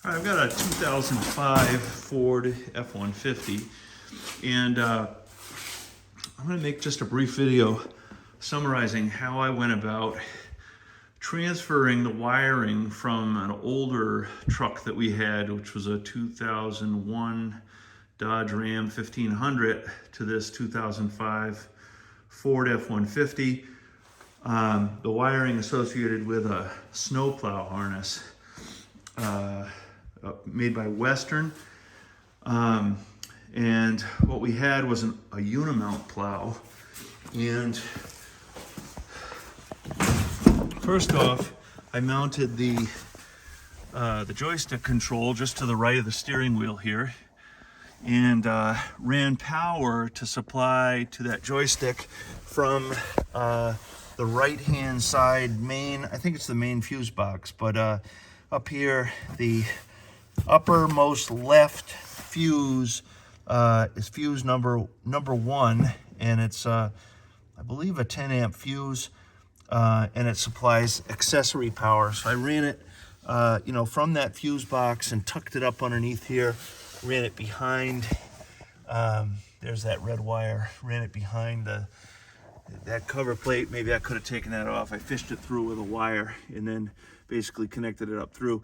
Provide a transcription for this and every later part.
All right, I've got a 2005 Ford F150, and I'm going to make just a brief video summarizing how I went about transferring the wiring from an older truck that we had, which was a 2001 Dodge Ram 1500, to this 2005 Ford F150. The wiring associated with a snowplow harness made by Western, and what we had was a Unimount plow. And first off, I mounted the joystick control just to the right of the steering wheel here, and ran power to supply to that joystick from the right hand side main, I think it's the main fuse box, but up here the uppermost left fuse is fuse number 1, and it's I believe a 10 amp fuse, and it supplies accessory power. So I ran it from that fuse box and tucked it up underneath here, ran it behind, there's that red wire, ran it behind that cover plate. Maybe I could have taken that off. I fished it through with a wire and then basically connected it up through.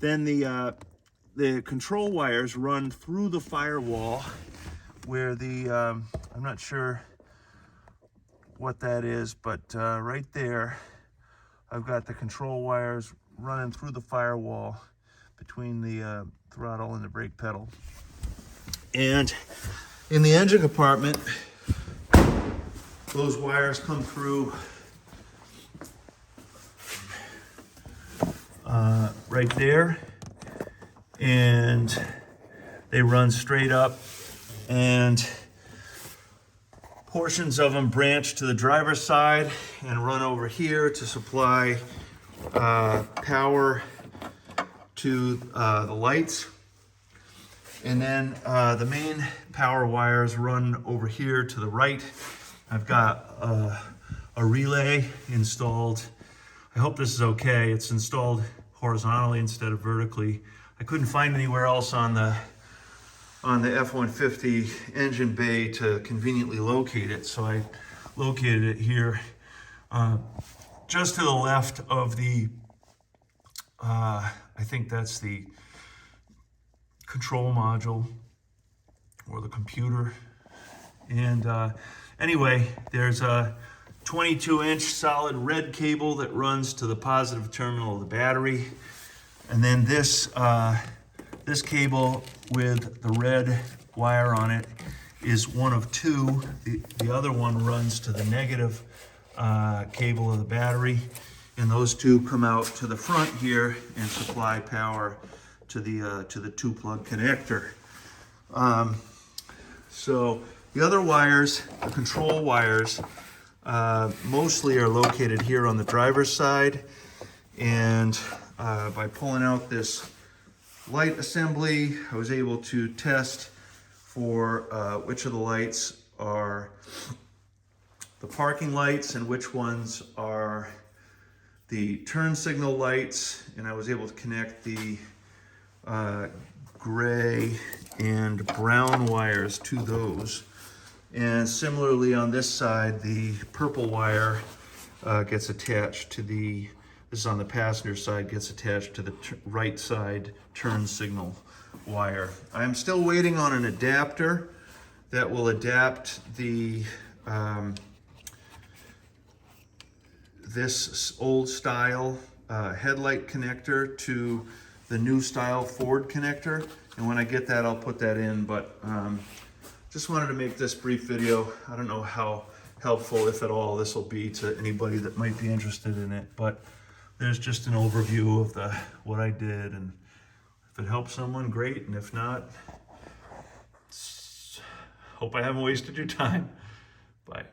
Then the control wires run through the firewall where I'm not sure what that is, but right there I've got the control wires running through the firewall between the throttle and the brake pedal. And in the engine compartment, those wires come through right there, and they run straight up, and portions of them branch to the driver's side and run over here to supply power to the lights. And then the main power wires run over here to the right. I've got a relay installed. I hope this is okay. It's installed horizontally instead of vertically. I couldn't find anywhere else on the F-150 engine bay to conveniently locate it, so I located it here, just to the left of the, I think that's the control module or the computer. And anyway, there's a 22-inch solid red cable that runs to the positive terminal of the battery, and then this cable with the red wire on it is one of two. The other one runs to the negative cable of the battery, and those two come out to the front here and supply power to the two-plug connector. So the other wires, the control wires, mostly are located here on the driver's side, and by pulling out this light assembly, I was able to test for which of the lights are the parking lights and which ones are the turn signal lights, and I was able to connect the gray and brown wires to those. And similarly on this side, the purple wire gets attached to this is on the passenger side, gets attached to the right side turn signal wire. I'm still waiting on an adapter that will adapt the this old style headlight connector to the new style Ford connector, and when I get that, I'll put that in. But just wanted to make this brief video. I don't know how helpful, if at all, this will be to anybody that might be interested in it, but there's just an overview of what I did, and if it helps someone, great, and if not, hope I haven't wasted your time. Bye.